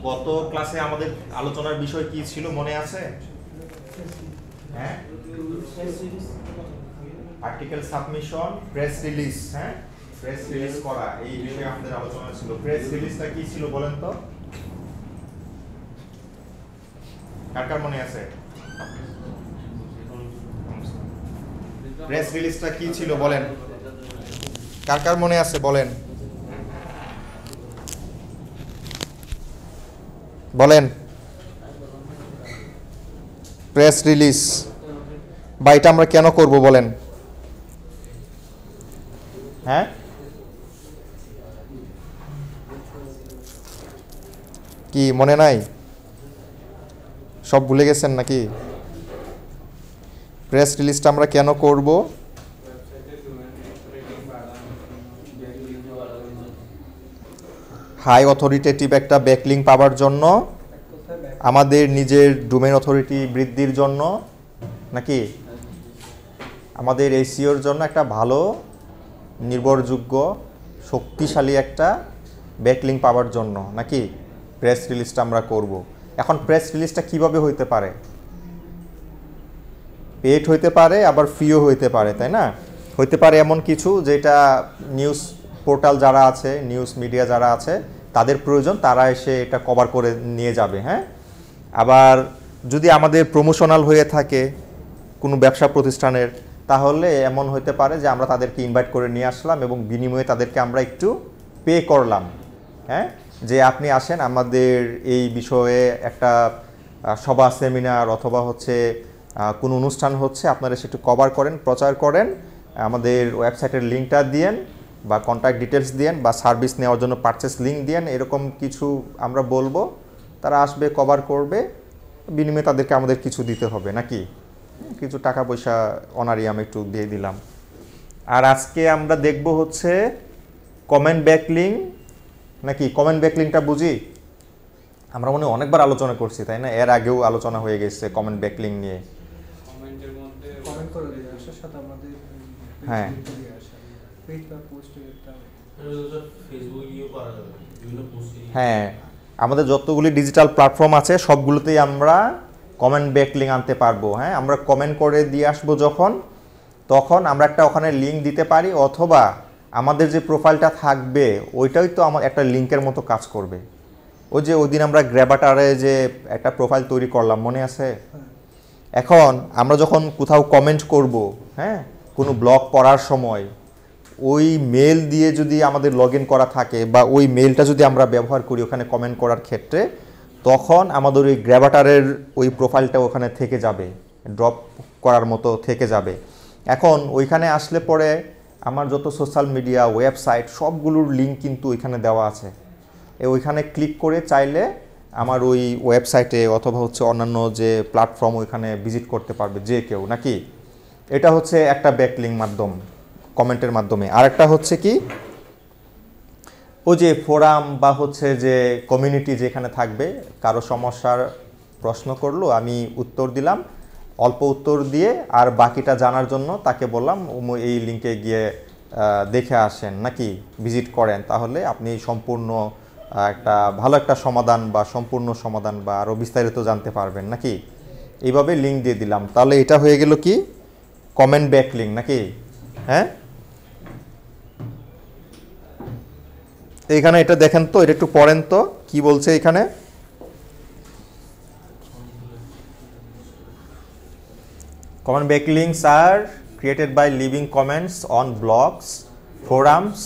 গত ক্লাসে আমাদের আলোচনার বিষয় কি ছিল মনে আছে? হ্যাঁ, আর্টিকেল সাবমিশন, প্রেস রিলিজ। হ্যাঁ, প্রেস রিলিজ করা, এই বিষয়ে আমাদের আলোচনা ছিল। প্রেস রিলিজটা কি ছিল বলেন তো? কার কার মনে আছে? প্রেস রিলিজটা কি ছিল বলেন, কার কার মনে আছে বলেন বলেন। প্রেস রিলিজ বা এটা আমরা কেন করব বলেন? হ্যাঁ, কি মনে নাই? সব ভুলে গেছেন নাকি? প্রেস রিলিজটা আমরা কেন করব? হাই অথরিটেটিভ একটা ব্যাকলিংক পাওয়ার জন্য, আমাদের নিজের ডোমেইন অথরিটি বৃদ্ধির জন্য, নাকি আমাদের এসইওর জন্য একটা ভালো নির্ভরযোগ্য শক্তিশালী একটা ব্যাকলিংক পাওয়ার জন্য, নাকি প্রেস রিলিজটা আমরা করব। এখন প্রেস রিলিজটা কিভাবে হইতে পারে? পেড হইতে পারে, আবার ফ্রিও হইতে পারে, তাই না? হইতে পারে এমন কিছু যেটা নিউজ পোর্টাল যারা আছে, নিউজ মিডিয়া যারা আছে, তাদের প্রয়োজন, তারা এসে এটা কভার করে নিয়ে যাবে। হ্যাঁ, আবার যদি আমাদের প্রমোশনাল হয়ে থাকে কোনো ব্যবসা প্রতিষ্ঠানের, তাহলে এমন হইতে পারে যে আমরা তাদেরকে ইনভাইট করে নিয়ে আসলাম এবং বিনিময়ে তাদেরকে আমরা একটু পে করলাম। হ্যাঁ, যে আপনি আসেন, আমাদের এই বিষয়ে একটা সভা, সেমিনার অথবা হচ্ছে কোনো অনুষ্ঠান হচ্ছে, আপনারা সেটা কভার করেন, প্রচার করেন, আমাদের ওয়েবসাইটের লিঙ্কটা দিয়েন বা কন্ট্যাক্ট ডিটেলস দিয়েন বা সার্ভিস নেওয়ার জন্য পারচেস লিঙ্ক দিয়েন, এরকম কিছু আমরা বলবো। তারা আসবে, কভার করবে, বিনিময়ে তাদেরকে আমাদের কিছু দিতে হবে, নাকি কিছু টাকা পয়সা অনারি আমি একটু দিয়ে দিলাম। আর আজকে আমরা দেখব হচ্ছে কমেন্ট ব্যাকলিংক, নাকি কমেন্ট ব্যাকলিংকটা বুঝি? আমরা মনে হয় অনেকবার আলোচনা করছি, তাই না? এর আগেও আলোচনা হয়ে গেছে কমেন্ট ব্যাকলিংক নিয়ে। কমেন্টের মধ্যে কমেন্ট করে দিয়ে আসার সাথে আমাদের হ্যাঁ, পেজ বা পোস্টে একটা ফেসবুক ইউ করা যাবে, বিভিন্ন পোস্টে। হ্যাঁ, আমাদের যতগুলি ডিজিটাল প্ল্যাটফর্ম আছে সবগুলোতেই আমরা কমেন্ট ব্যাকলিংক আনতে পারবো। হ্যাঁ, আমরা কমেন্ট করে দিয়ে আসবো যখন, তখন আমরা একটা ওখানে লিঙ্ক দিতে পারি, অথবা আমাদের যে প্রোফাইলটা থাকবে ওইটাই তো আমার একটা লিঙ্কের মতো কাজ করবে। ওই যে ওই দিন আমরা গ্র্যাবাটারে যে একটা প্রোফাইল তৈরি করলাম, মনে আছে? এখন আমরা যখন কোথাও কমেন্ট করব, হ্যাঁ, কোনো ব্লগ পড়ার সময়, ওই মেল দিয়ে যদি আমাদের লগ ইন করা থাকে বা ওই মেলটা যদি আমরা ব্যবহার করি ওখানে কমেন্ট করার ক্ষেত্রে, তখন আমাদের ওই গ্র্যাবাটারের ওই প্রোফাইলটা ওখানে থেকে যাবে, ড্রপ করার মতো থেকে যাবে। এখন ওইখানে আসলে পরে আমার যত সোশ্যাল মিডিয়া, ওয়েবসাইট, সবগুলোর লিঙ্ক কিন্তু ওইখানে দেওয়া আছে। ওইখানে ক্লিক করে চাইলে আমার ওই ওয়েবসাইটে অথবা হচ্ছে অন্যান্য যে প্ল্যাটফর্ম ওইখানে ভিজিট করতে পারবে যে কেউ, নাকি? এটা হচ্ছে একটা ব্যাকলিংক মাধ্যম, কমেন্টের মাধ্যমে। আর একটা হচ্ছে কি, ওই যে ফোরাম বা হচ্ছে যে কমিউনিটি যেখানে থাকবে, কারো সমস্যার প্রশ্ন করলো, আমি উত্তর দিলাম, অল্প উত্তর দিয়ে, আর বাকিটা জানার জন্য তাকে বললাম এই লিঙ্কে গিয়ে দেখে আসেন, নাকি ভিজিট করেন, তাহলে আপনি সম্পূর্ণ একটা ভালো একটা সমাধান বা সম্পূর্ণ সমাধান বা আরও বিস্তারিত জানতে পারবেন, নাকি? এইভাবে লিঙ্ক দিয়ে দিলাম, তাহলে এটা হয়ে গেল কি কমেন্ট ব্যাকলিংক, নাকি? হ্যাঁ, এখানে এটা দেখেন তো, এটা একটু পড়েন তো কি বলছে এখানে। Comment backlinks are created by leaving comments on blogs, forums,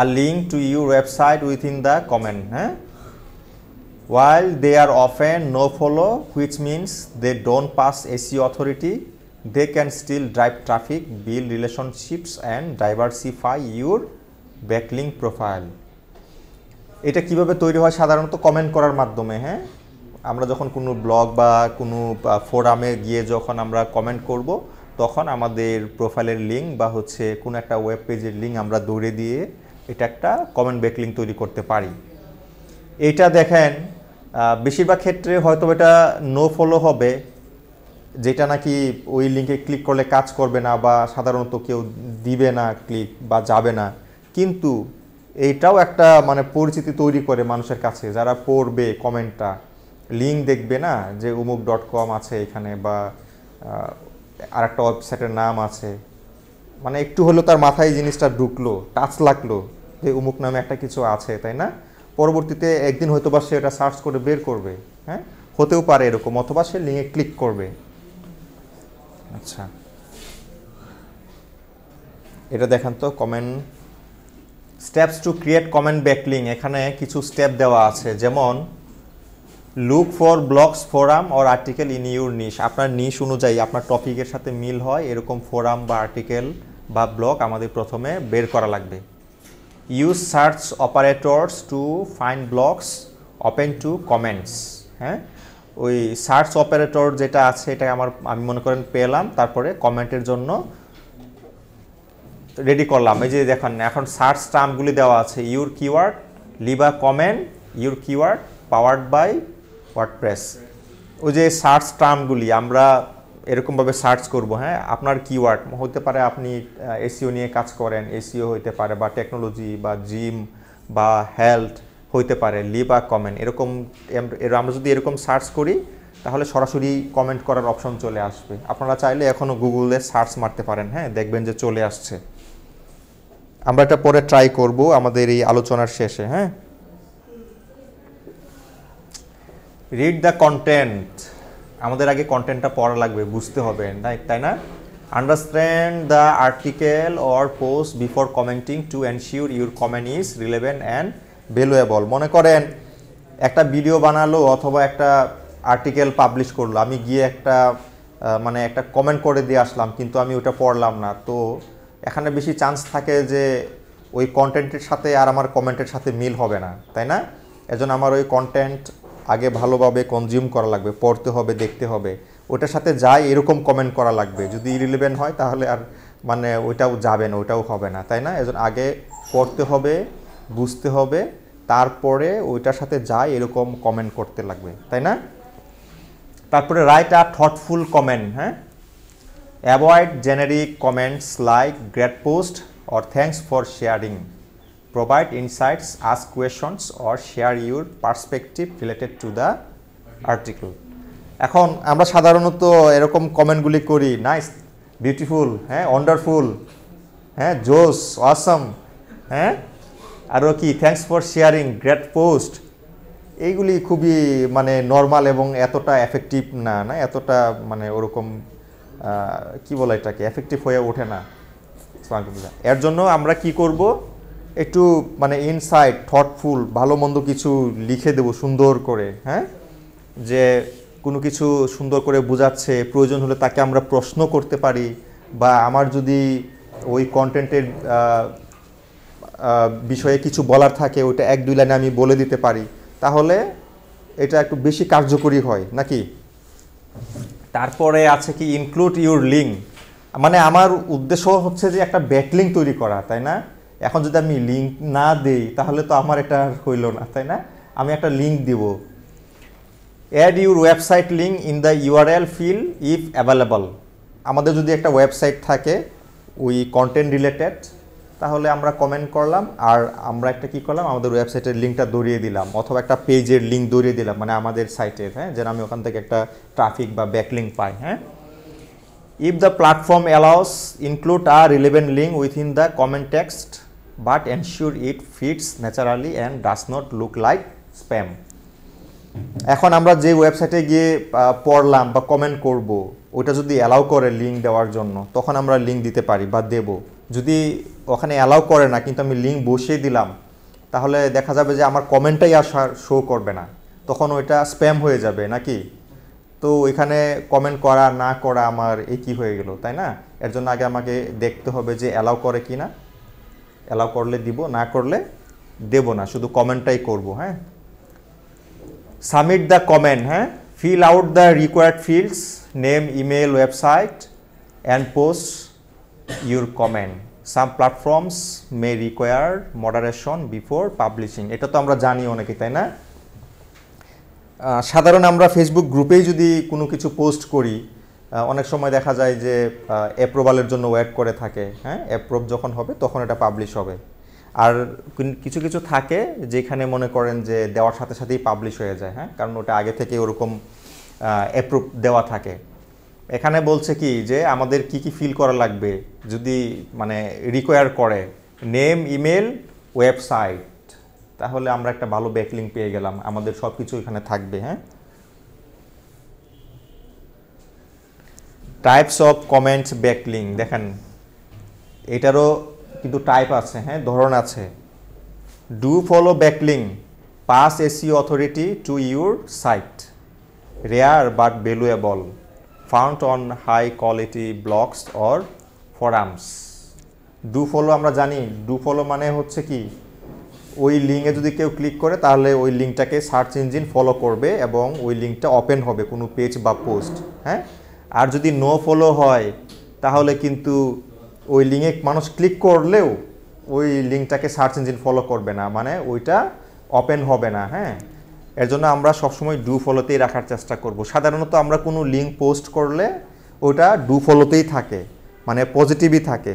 a link to your website within the comment. While they are often no follow, which means they don't pass SEO authority, they can still drive traffic, build relationships and diversify your backlink profile. এটা কিভাবে তৈরি হয়? সাধারণত comment করার মাধ্যমে। হ্যাঁ, আমরা যখন কোনো ব্লগ বা কোনো ফোরামে গিয়ে যখন আমরা কমেন্ট করব, তখন আমাদের প্রোফাইলের লিঙ্ক বা হচ্ছে কোনো একটা ওয়েব পেজের লিঙ্ক আমরা দৌড়ে দিয়ে এটা একটা কমেন্ট ব্যাকলিংক তৈরি করতে পারি। এইটা দেখেন বেশিরভাগ ক্ষেত্রে হয়তো এটা নো ফলো হবে, যেটা নাকি ওই লিঙ্কে ক্লিক করলে কাজ করবে না বা সাধারণত কেউ দিবে না ক্লিক বা যাবে না। কিন্তু এইটাও একটা মানে পরিচিতি তৈরি করে মানুষের কাছে, যারা পড়বে কমেন্টটা, লিঙ্ক দেখবে না যে umuk.com আছে এখানে, বা আরেকটা ওয়েবসাইটের নাম আছে, মানে একটু হলেও তার মাথায় এই জিনিসটা ঢুকলো, টাচ লাগলো যে উমুক নামে একটা কিছু আছে, তাই না? পরবর্তীতে একদিন হয়তো বা সে এটা সার্চ করে বের করবে, হ্যাঁ, হতেও পারে এরকম, অথবা সে লিঙ্কে ক্লিক করবে। আচ্ছা, এটা দেখেন তো, comment steps to create comment backlink. এখানে কিছু স্টেপ দেওয়া আছে, যেমন look for blogs, forum or article in your niche. আপনার নিশ অনুযায়ী, আপনার টপিকের সাথে মিল হয় এরকম ফোরাম বা আর্টিকেল বা ব্লগ আমাদের প্রথমে বের করা লাগবে। Use search operators to find blogs open to comments. হ্যাঁ, ওই সার্চ অপারেটর যেটা আছে এটা আমি মনে করেন পেলাম, তারপরে কমেন্টের জন্য রেডি করলাম। এই যে দেখেন এখন সার্চ টার্মগুলি দেওয়া আছে, your keyword, leave a comment, your keyword, powered by WordPress. ওই যে সার্চ টার্মগুলি আমরা এরকমভাবে সার্চ করব। হ্যাঁ, আপনার কিওয়ার্ড হতে পারে, আপনি এসইও নিয়ে কাজ করেন, এসইও হইতে পারে, বা টেকনোলজি বা জিম বা হেলথ হইতে পারে, লিভ আ কমেন্ট, এরকম আমরা যদি এরকম সার্চ করি তাহলে সরাসরি কমেন্ট করার অপশন চলে আসবে। আপনারা চাইলে এখনও গুগলে সার্চ মারতে পারেন, হ্যাঁ, দেখবেন যে চলে আসছে। আমরা এটা পরে ট্রাই করব আমাদের এই আলোচনার শেষে। হ্যাঁ, রিড দ্য কন্টেন্ট। আমাদের আগে কন্টেন্টটা পড়া লাগবে, বুঝতে হবে, তাই না? Understand the article or post before commenting to ensure your comment is relevant and valuable. মনে করেন একটা ভিডিও বানালো অথবা একটা আর্টিকেল পাবলিশ করলো, আমি গিয়ে একটা কমেন্ট করে দিয়ে আসলাম, কিন্তু আমি ওটা পড়লাম না, তো এখানে বেশি চান্স থাকে যে ওই কন্টেন্টের সাথে আর আমার কমেন্টের সাথে মিল হবে না, তাই না? এজন্য আমার ওই কন্টেন্ট আগে ভালোভাবে কনজিউম করা লাগবে, পড়তে হবে, দেখতে হবে, ওটার সাথে যাই এরকম কমেন্ট করা লাগবে। যদি ইরিলেভেন্ট হয় তাহলে আর ওইটাও যাবে না, ওইটাও হবে না, তাই না? এজন্য আগে পড়তে হবে, বুঝতে হবে, তারপরে ওইটার সাথে যাই এরকম কমেন্ট করতে লাগবে, তাই না? তারপরে রাইট আ থটফুল কমেন্ট। হ্যাঁ, avoid generic comments like great post or thanks for sharing. Provide insights, ask questions or share your perspective related to the article. এখন আমরা সাধারণত এরকম কমেন্টগুলি করি, নাইস, বিউটিফুল, হ্যাঁ, ওয়ান্ডারফুল, হ্যাঁ, জোস, অসাম, হ্যাঁ, আরও কি, thanks for sharing, great post. এইগুলি খুবই নর্মাল এবং এতটা এফেক্টিভ না, এতটা ওরকম কি বলে এটাকে, এফেক্টিভ হয়ে ওঠে না। এর জন্য আমরা কি করব, একটু ইনসাইট, থটফুল, ভালো মন্দ কিছু লিখে দেব সুন্দর করে। হ্যাঁ, যে কোনো কিছু সুন্দর করে বোঝাচ্ছে, প্রয়োজন হলে তাকে আমরা প্রশ্ন করতে পারি, বা আমার যদি ওই কন্টেন্টের বিষয়ে কিছু বলার থাকে ওইটা 1-2 লাইনে আমি বলে দিতে পারি, তাহলে এটা একটু বেশি কার্যকরী হয় নাকি। তারপরে আছে কি, ইনক্লুড ইউর লিঙ্ক। আমার উদ্দেশ্য হচ্ছে যে একটা ব্যাকলিঙ্ক তৈরি করা, তাই না? এখন যদি আমি লিঙ্ক না দেই তাহলে তো আমার এটা হইল না, তাই না? আমি একটা লিঙ্ক দিব। Add your website link in the URL field if available. আমাদের যদি একটা ওয়েবসাইট থাকে ওই কন্টেন্ট রিলেটেড, তাহলে আমরা কমেন্ট করলাম আর আমরা একটা কি করলাম, আমাদের ওয়েবসাইটের লিঙ্কটা ধরিয়ে দিলাম, অথবা একটা পেজের লিঙ্ক ধরিয়ে দিলাম, আমাদের সাইটের, হ্যাঁ, যেন আমি ওখান থেকে একটা ট্রাফিক বা ব্যাকলিঙ্ক পাই। হ্যাঁ, if the platform allows, include a relevant link within the comment text, but ensure it fits naturally and does not look like spam. এখন আমরা যে ওয়েবসাইটে গিয়ে পড়লাম বা কমেন্ট করব, ওইটা যদি অ্যালাউ করে লিঙ্ক দেওয়ার জন্য, তখন আমরা লিঙ্ক দিতে পারি বা দেব। যদি ওখানে অ্যালাউ করে না কিন্তু আমি লিঙ্ক বসিয়ে দিলাম, তাহলে দেখা যাবে যে আমার কমেন্টটাই আর শো করবে না, তখন ওইটা স্প্যাম হয়ে যাবে নাকি। তো ওইখানে কমেন্ট করা না করা আমার একই হয়ে গেল, তাই না? এর জন্য আগে আমাকে দেখতে হবে যে অ্যালাউ করে কি না, অ্যালাউ করলে দিব, না করলে দেব না, শুধু কমেন্টটাই করব। হ্যাঁ, সাবমিট দ্য কমেন্ট। হ্যাঁ, fill out the required fields, name, email, website and post your comment. Some platforms May require moderation before publishing. এটা তো আমরা জানি অনেকে, তাই না? সাধারণ আমরা ফেসবুক গ্রুপেই যদি কোনো কিছু পোস্ট করি, অনেক সময় দেখা যায় যে অ্যাপ্রুভালের জন্য ওয়েট করে থাকে। হ্যাঁ, অ্যাপ্রুভ যখন হবে তখন এটা পাবলিশ হবে। আর কিছু কিছু থাকে যেখানে মনে করেন যে দেওয়ার সাথে সাথেই পাবলিশ হয়ে যায়, হ্যাঁ, কারণ ওটা আগে থেকে ওরকম অ্যাপ্রুভ দেওয়া থাকে। এখানে বলছে কি যে আমাদের কি কি ফিল করা লাগবে যদি মানে রিকোয়ার করে নেম, ইমেল, ওয়েবসাইট, তাহলে আমরা একটা ভালো ব্যাকলিঙ্ক পেয়ে গেলাম, আমাদের সব কিছু এখানে থাকবে। হ্যাঁ, টাইপস অফ কমেন্টস ব্যাকলিঙ্ক দেখেন, এটারও কিন্তু টাইপ আছে, হ্যাঁ, ধরন আছে। Do follow backlink pass SEO authority to your site, rare but valuable, found on high quality blogs or forums. Do follow আমরা জানি, ডু ফলো মানে হচ্ছে কি ওই লিঙ্কে যদি কেউ ক্লিক করে তাহলে ওই লিঙ্কটাকে সার্চ ইঞ্জিন ফলো করবে এবং ওই লিঙ্কটা ওপেন হবে কোনো পেজ বা পোস্ট। হ্যাঁ, আর যদি নো ফলো হয় তাহলে কিন্তু ওই লিঙ্কে মানুষ ক্লিক করলেও ওই লিঙ্কটাকে সার্চ ইঞ্জিন ফলো করবে না, মানে ওইটা ওপেন হবে না। হ্যাঁ, এর জন্য আমরা সবসময় ডু ফলোতেই রাখার চেষ্টা করব। সাধারণত আমরা কোনো লিঙ্ক পোস্ট করলে ওটা ডু ফলোতেই থাকে, মানে পজিটিভই থাকে।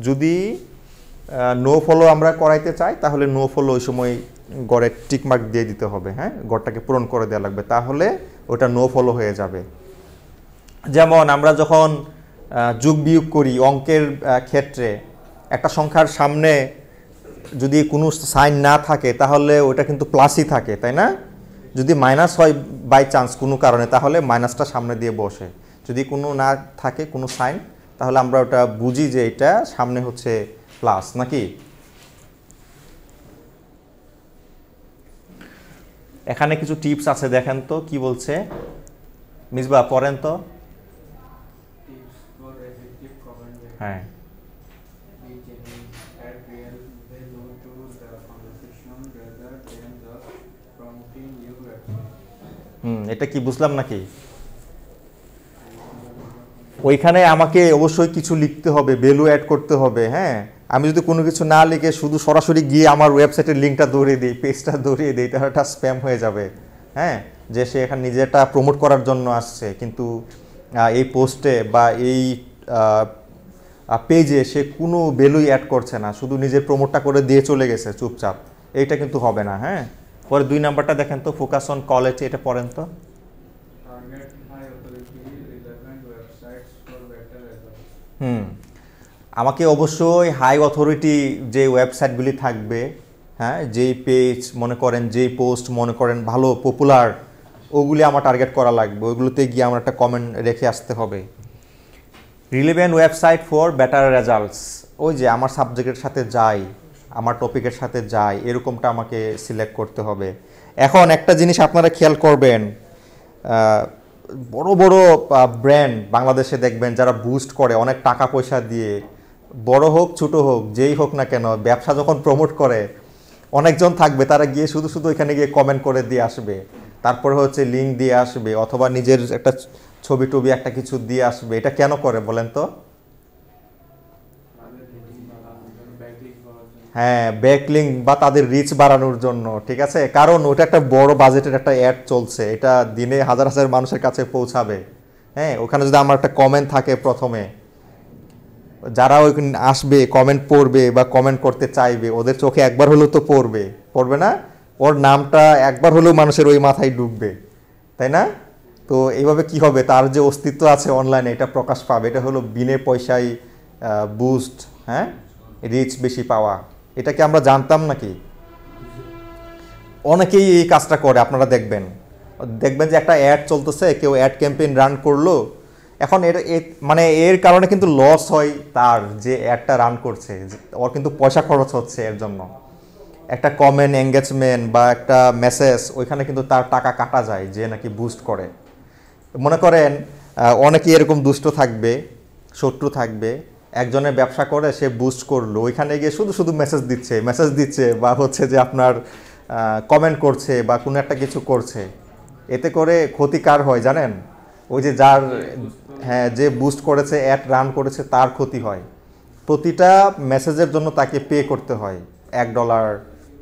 যদি নো ফলো আমরা করাইতে চাই তাহলে নো ফলো ওই সময় গড়ে টিকমার্ক দিয়ে দিতে হবে। হ্যাঁ, গড়টাকে পূরণ করে দেওয়া লাগবে, তাহলে ওটা নো ফলো হয়ে যাবে। যেমন আমরা যখন যোগ বিয়োগ করি অঙ্কের ক্ষেত্রে, একটা সংখ্যার সামনে যদি কোনো সাইন না থাকে তাহলে ওটা কিন্তু প্লাসই থাকে, তাই না? যদি মাইনাস হয় বাই চান্স কোনো কারণে তাহলে মাইনাসটা সামনে দিয়ে বসে, যদি কোনো না থাকে কোনো সাইন তাহলে আমরা ওটা বুঝি যে এটা সামনে হচ্ছে প্লাস, নাকি? এখানে কিছু টিপস আছে, দেখেন তো কি বলছে। মিসবা পড়েন তো। হ্যাঁ, এটা কি বুঝলাম নাকি? ওইখানে আমাকে অবশ্যই কিছু লিখতে হবে, ভ্যালু অ্যাড করতে হবে। হ্যাঁ, আমি যদি কোনো কিছু না লিখে শুধু সরাসরি গিয়ে আমার ওয়েবসাইটের লিঙ্কটা ধরিয়ে দিই, পেজটা ধরিয়ে দিই, তাহলে এটা স্প্যাম হয়ে যাবে। হ্যাঁ, যে সে এখানে নিজেটা প্রমোট করার জন্য আসছে, কিন্তু এই পোস্টে বা এই পেজে সে কোনো ভ্যালুই অ্যাড করছে না, শুধু নিজের প্রমোটটা করে দিয়ে চলে গেছে চুপচাপ। এইটা কিন্তু হবে না। হ্যাঁ, পরে 2 নাম্বারটা দেখেন তো, ফোকাস অন কোয়ালিটি, এটা পড়েন তো। আমাকে অবশ্যই হাই অথরিটি যে ওয়েবসাইটগুলি থাকবে, হ্যাঁ, যেই পেজ মনে করেন, যেই পোস্ট মনে করেন ভালো পপুলার, ওগুলি আমার টার্গেট করা লাগবে, ওইগুলোতে গিয়ে আমার একটা কমেন্ট রেখে আসতে হবে। Relevant website for better results, ওই যে আমার সাবজেক্টের সাথে যায়, আমার টপিকের সাথে যায়, এরকমটা আমাকে সিলেক্ট করতে হবে। এখন একটা জিনিস আপনারা খেয়াল করবেন, বড় বড় ব্র্যান্ড বাংলাদেশে দেখবেন যারা বুস্ট করে অনেক টাকা পয়সা দিয়ে, বড় হোক ছোট হোক যেই হোক না কেন, ব্যবসা যখন প্রমোট করে অনেকজন থাকবে তারা গিয়ে শুধু শুধু এখানে গিয়ে কমেন্ট করে দিয়ে আসবে, তারপরে হচ্ছে লিঙ্ক দিয়ে আসবে, অথবা নিজের একটা ছবি টবি একটা কিছু দিয়ে আসবে। এটা কেন করে বলেন তো? হ্যাঁ, ব্যাকলিঙ্ক বা তাদের রিচ বাড়ানোর জন্য, ঠিক আছে? কারণ ওটা একটা বড় বাজেটের একটা অ্যাড চলছে, এটা দিনে হাজার হাজার মানুষের কাছে পৌঁছাবে। হ্যাঁ, ওখানে যদি আমার একটা কমেন্ট থাকে প্রথমে, যারা ওই আসবে কমেন্ট পড়বে বা কমেন্ট করতে চাইবে, ওদের চোখে একবার হলেও তো পড়বে না? ওর নামটা একবার হলেও মানুষের ওই মাথায় ঢুকবে, তাই না? তো এইভাবে কি হবে, তার যে অস্তিত্ব আছে অনলাইনে এটা প্রকাশ পাবে। এটা হলো বিনে পয়সায় বুস্ট, হ্যাঁ, রিচ বেশি পাওয়া। এটা কি আমরা জানতাম নাকি? অনেকেই এই কাজটা করে, আপনারা দেখবেন যে একটা অ্যাড চলতেছে, কেউ অ্যাড ক্যাম্পেইন রান করলো, এখন মানে এর কারণে কিন্তু লস হয় তার, যে অ্যাডটা রান করছে, ওর কিন্তু পয়সা খরচ হচ্ছে এর জন্য। একটা কমেন্ট, এঙ্গেজমেন্ট বা একটা মেসেজ, ওইখানে কিন্তু তার টাকা কাটা যায় যে নাকি বুস্ট করে। মনে করেন অনেকেই এরকম দুষ্ট থাকবে, শত্রু থাকবে, একজনের ব্যবসা করে সে বুস্ট করলো, ওইখানে গিয়ে শুধু শুধু মেসেজ দিচ্ছে বা হচ্ছে যে আপনার কমেন্ট করছে বা কোনো একটা কিছু করছে। এতে করে ক্ষতি কার হয় জানেন? ওই যে যার, হ্যাঁ, যে বুস্ট করেছে, অ্যাড রান করেছে, তার ক্ষতি হয়। প্রতিটা মেসেজের জন্য তাকে পে করতে হয়, $1,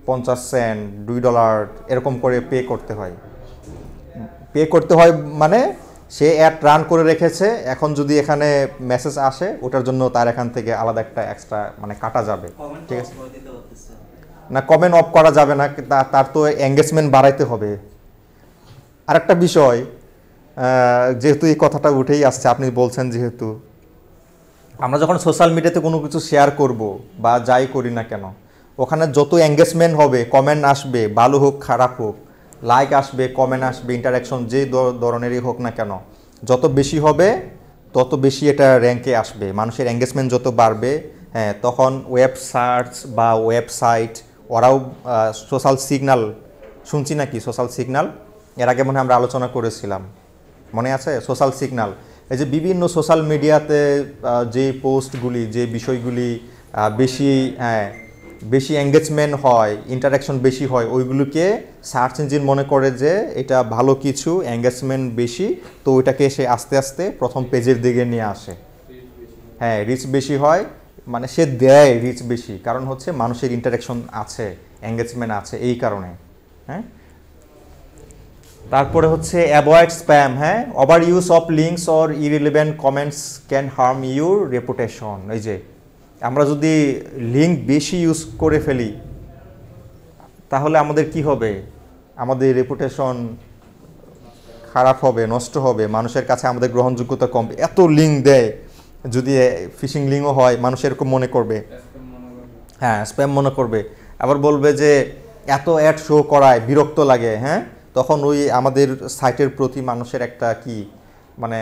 50 সেন্ট, $2 এরকম করে পে করতে হয়। মানে সে অ্যাড রান করে রেখেছে, এখন যদি এখানে মেসেজ আসে ওটার জন্য তার এখান থেকে আলাদা একটা এক্সট্রা মানে কাটা যাবে, ঠিক আছে? না কমেন্ট অফ করা যাবে না, তার তো এঙ্গেজমেন্ট বাড়াইতে হবে। আরেকটা বিষয়, যেহেতু এই কথাটা উঠেই আসছে, আপনি বলছেন যেহেতু আমরা যখন সোশ্যাল মিডিয়াতে কোনো কিছু শেয়ার করব বা যাই করি না কেন, ওখানে যত এঙ্গেজমেন্ট হবে, কমেন্ট আসবে, ভালো হোক খারাপ হোক, লাইক আসবে, কমেন্ট আসবে, ইন্টারাকশন যে ধরনেরই হোক না কেন, যত বেশি হবে তত বেশি এটা র্যাঙ্কে আসবে। মানুষের এঙ্গেজমেন্ট যত বাড়বে, হ্যাঁ, তখন ওয়েব সার্চ বা ওয়েবসাইট ওরাও সোশ্যাল সিগন্যাল শুনছি নাকি, সোশ্যাল সিগন্যাল এর আগে মনে হয় আমরা আলোচনা করেছিলাম, মনে আছে? সোশ্যাল সিগন্যাল, এই যে বিভিন্ন সোশ্যাল মিডিয়াতে যে পোস্টগুলি, যে বিষয়গুলি বেশি বেশি এঙ্গেজমেন্ট হয়, ইন্টারাকশন বেশি হয়, ওইগুলোকে সার্চ ইঞ্জিন মনে করে যে এটা ভালো কিছু, এঙ্গেজমেন্ট বেশি, তো ওইটাকে সে আস্তে আস্তে প্রথম পেজের দিকে নিয়ে আসে। হ্যাঁ, রিচ বেশি হয়, মানে সে দেয় রিচ বেশি, কারণ হচ্ছে মানুষের ইন্টারাকশন আছে, এঙ্গেজমেন্ট আছে, এই কারণে। হ্যাঁ, তারপরে হচ্ছে অ্যাভয়েড স্প্যাম। হ্যাঁ, over use of links or irrelevant comments can harm your reputation. এই যে আমরা যদি লিঙ্ক বেশি ইউজ করে ফেলি তাহলে আমাদের কি হবে? আমাদের রেপুটেশন খারাপ হবে, নষ্ট হবে, মানুষের কাছে আমাদের গ্রহণযোগ্যতা কমবে। এত লিঙ্ক দেয়, যদি ফিশিং লিঙ্কও হয়, মানুষ এরকম মনে করবে, হ্যাঁ, স্প্যাম মনে করবে। আবার বলবে যে এত অ্যাড শো করায় বিরক্ত লাগে। হ্যাঁ, তখন ওই আমাদের সাইটের প্রতি মানুষের একটা কি মানে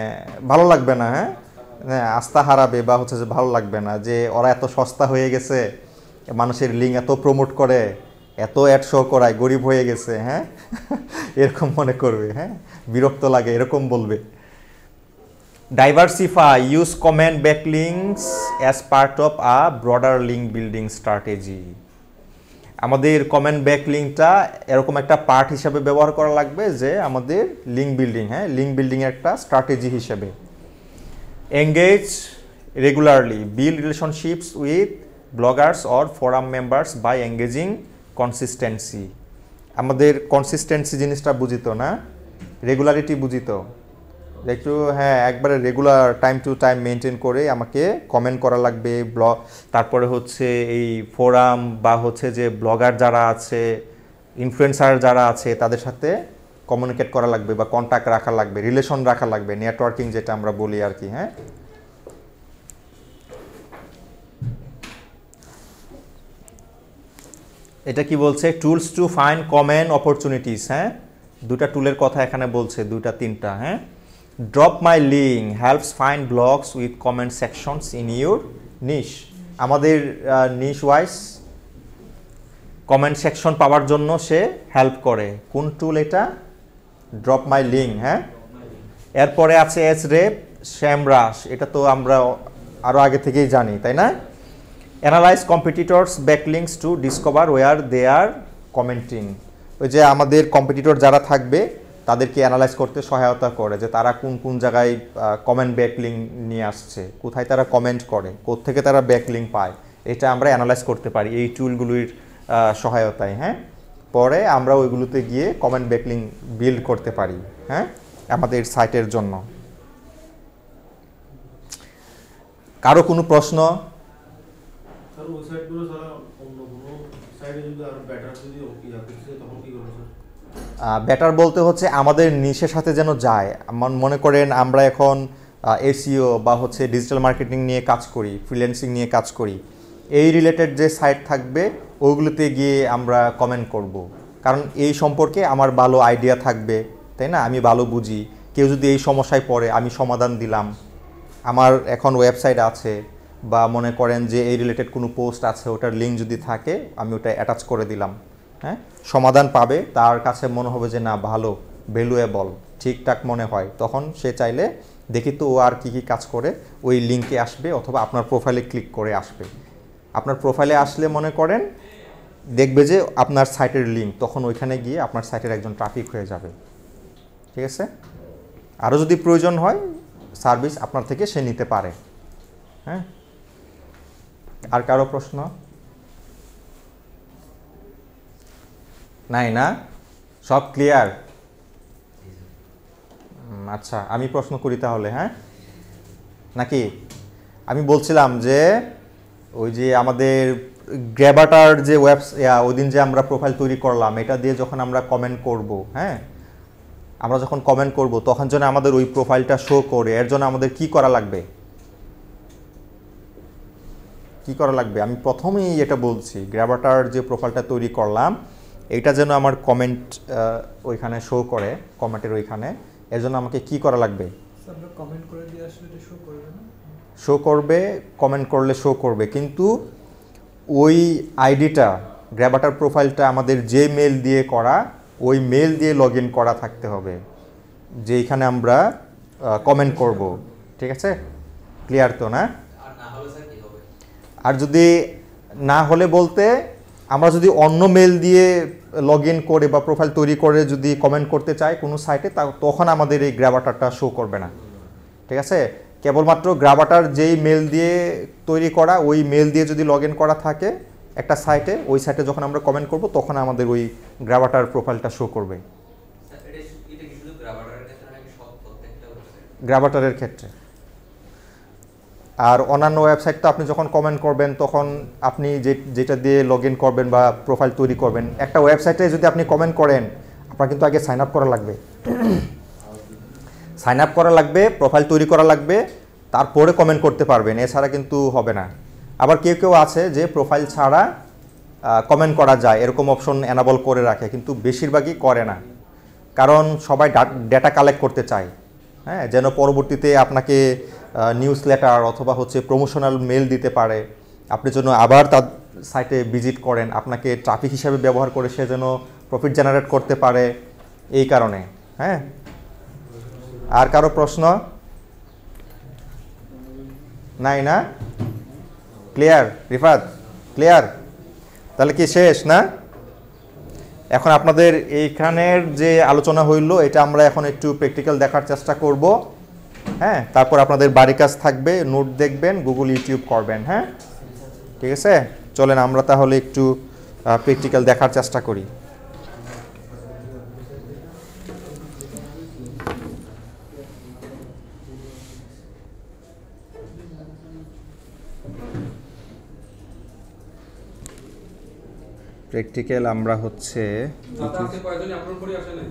ভালো লাগবে না। হ্যাঁ, আস্থা হারাবে, বা হচ্ছে যে ভালো লাগবে না যে ওরা এত সস্তা হয়ে গেছে, মানুষের লিঙ্ক এত প্রমোট করে, এত অ্যাড শো করায়, গরিব হয়ে গেছে। হ্যাঁ, এরকম মনে করবে। হ্যাঁ, বিরক্ত লাগে, এরকম বলবে। Diversify, use comment backlinks as part of a broader link building strategy. আমাদের কমেন্ট ব্যাকলিংটা এরকম একটা পার্ট হিসাবে ব্যবহার করা লাগবে যে আমাদের লিঙ্ক বিল্ডিং, হ্যাঁ, লিঙ্ক বিল্ডিংয়ের একটা স্ট্র্যাটেজি হিসেবে। Engage regularly, build relationships with bloggers or forum members by engaging consistency. আমাদের কনসিস্টেন্সি জিনিসটা বুঝিত না, রেগুলারিটি বুঝিত, একটু হ্যাঁ একবারে regular time to time maintain করে আমাকে কমেন্ট করা লাগবে। তারপরে হচ্ছে এই ফোরাম বা হচ্ছে যে ব্লগার যারা আছে, ইনফ্লুয়েন্সার যারা আছে, তাদের সাথে কমিউনিকেট করা লাগবে বা কন্ট্যাক্ট রাখা লাগবে, রিলেশন রাখা লাগবে, নেটওয়ার্কিং যেটা আমরা বলি আর কি। হ্যাঁ, এটা কি বলছে? Tools to find comment opportunities. হ্যাঁ, দুটা টুলের কথা এখানে বলছে, দুটা তিনটা। হ্যাঁ, drop my link helps find blogs with comment sections in your niche. আমাদের নিশ ওয়াইজ কমেন্ট সেকশন পাওয়ার জন্য সে হেল্প করে। কোন টুল এটা? Drop my link. হ্যাঁ, এরপরে আছে এসরেপ, শ্যামরাশ, এটা তো আমরা আরও আগে থেকেই জানি, তাই না? Analyse competitors backlinks to discover where they are commenting. ওই যে আমাদের কম্পিটিটর যারা থাকবে তাদেরকে অ্যানালাইজ করতে সহায়তা করে যে তারা কোন কোন জায়গায় কমেন্ট ব্যাকলিং নিয়ে আসছে, কোথায় তারা কমেন্ট করে, কোত্থেকে তারা ব্যাকলিং পায়, এটা আমরা অ্যানালাইজ করতে পারি এই টুলগুলির সহায়তায়। হ্যাঁ, পরে আমরা ওইগুলোতে গিয়ে কমেন্ট ব্যাকলিং বিল্ড করতে পারি। হ্যাঁ, আমাদের সাইটের জন্য। কারো কোনো প্রশ্ন? বেটার বলতে হচ্ছে আমাদের নিশের সাথে যেন যায়। মনে করেন আমরা এখন এসইও বা হচ্ছে ডিজিটাল মার্কেটিং নিয়ে কাজ করি, ফ্রিল্যান্সিং নিয়ে কাজ করি, এই রিলেটেড যে সাইট থাকবে ওইগুলোতে গিয়ে আমরা কমেন্ট করব, কারণ এই সম্পর্কে আমার ভালো আইডিয়া থাকবে, তাই না? আমি ভালো বুঝি। কেউ যদি এই সমস্যায় পড়ে, আমি সমাধান দিলাম। আমার এখন ওয়েবসাইট আছে, বা মনে করেন যে এই রিলেটেড কোনো পোস্ট আছে, ওটার লিঙ্ক যদি থাকে আমি ওটা অ্যাটাচ করে দিলাম। হ্যাঁ, সমাধান পাবে, তার কাছে মনে হবে যে না ভালো, ভ্যালুয়েবল, ঠিকঠাক মনে হয়, তখন সে চাইলে দেখি তো ও আর কী কী কাজ করে, ওই লিঙ্কে আসবে অথবা আপনার প্রোফাইলে ক্লিক করে আসবে। আপনার প্রোফাইলে আসলে মনে করেন দেখবে যে আপনার সাইটের লিঙ্ক, তখন ওইখানে গিয়ে আপনার সাইটের একজন ট্রাফিক হয়ে যাবে। ঠিক আছে? আরও যদি প্রয়োজন হয় সার্ভিস আপনার থেকে সে নিতে পারে। হ্যাঁ, আর কারো প্রশ্ন নাই? না, সব ক্লিয়ার? আচ্ছা, আমি প্রশ্ন করি তাহলে। হ্যাঁ, নাকি আমি বলছিলাম যে ওই যে আমাদের গ্র্যাবাটার যে ওই দিন যে আমরা প্রোফাইল তৈরি করলাম এটা দিয়ে যখন আমরা কমেন্ট করব, হ্যাঁ, আমরা যখন কমেন্ট করব তখন যেন আমাদের ওই প্রোফাইলটা শো করে, এর জন্য আমাদের কি করা লাগবে? কি করা লাগবে? আমি প্রথমেই এটা বলছি, গ্র্যাবাটার যে প্রোফাইলটা তৈরি করলাম এটা যেন আমার কমেন্ট ওইখানে শো করে, কমেন্টের ওইখানে, এর জন্য আমাকে কি করা লাগবে? আমরা কমেন্ট করে দিয়ে আসলে এটা শো করবে না? শো করবে, কমেন্ট করলে শো করবে, কিন্তু ওই আইডিটা, গ্র্যাবাটার প্রোফাইলটা আমাদের যে মেল দিয়ে করা, ওই মেল দিয়ে লগ ইন করা থাকতে হবে, যেখানে আমরা কমেন্ট করব। ঠিক আছে? ক্লিয়ার তো না? আর যদি না হলে বলতে, আমরা যদি অন্য মেল দিয়ে লগ ইন করে বা প্রোফাইল তৈরি করে যদি কমেন্ট করতে চাই কোনো সাইটে, তখন আমাদের এই গ্র্যাবাটারটা শো করবে না। ঠিক আছে? কেবলমাত্র গ্র্যাবাটার যেই মেল দিয়ে তৈরি করা, ওই মেল দিয়ে যদি লগ ইন করা থাকে একটা সাইটে, ওই সাইটে যখন আমরা কমেন্ট করব তখন আমাদের ওই গ্র্যাবাটার প্রোফাইলটা শো করবে। গ্র্যাবাটারের ক্ষেত্রে। আর অন্যান্য ওয়েবসাইট তো আপনি যখন কমেন্ট করবেন তখন আপনি যেটা দিয়ে লগ ইন করবেন বা প্রোফাইল তৈরি করবেন, একটা ওয়েবসাইটে যদি আপনি কমেন্ট করেন, আপনার কিন্তু আগে সাইন আপ করা লাগবে। সাইন আপ করা লাগবে, প্রোফাইল তৈরি করা লাগবে, তারপরে কমেন্ট করতে পারবেন, এছাড়া কিন্তু হবে না। আবার কেউ কেউ আছে যে প্রোফাইল ছাড়া কমেন্ট করা যায় এরকম অপশন এনাবল করে রাখে, কিন্তু বেশিরভাগই করে না, কারণ সবাই ডেটা কালেক্ট করতে চায়, হ্যাঁ, যেন পরবর্তীতে আপনাকে নিউজ লেটার অথবা হচ্ছে প্রমোশনাল মেল দিতে পারে, আপনি যেন আবার তার সাইটে ভিজিট করেন, আপনাকে ট্রাফিক হিসাবে ব্যবহার করে সে যেন প্রফিট জেনারেট করতে পারে, এই কারণে। হ্যাঁ, আর কারো প্রশ্ন নাই? না? ক্লিয়ার রিফাত? ক্লিয়ার? তাহলে কি শেষ না? এখন আপনাদের এইখানের যে আলোচনা হইল এটা আমরা এখন একটু প্র্যাকটিক্যাল দেখার চেষ্টা করব। হ্যাঁ, তারপর আপনাদের বাড়ি কাজ থাকবে, নোট দেখবেন, গুগল ইউটিউব করবেন। হ্যাঁ, ঠিক আছে? চলেন আমরা তাহলে একটু প্র্যাকটিক্যাল দেখার চেষ্টা করি। প্র্যাকটিক্যাল আমরা হচ্ছে আজকে কয়জনই আপলোড করে আসে নাই?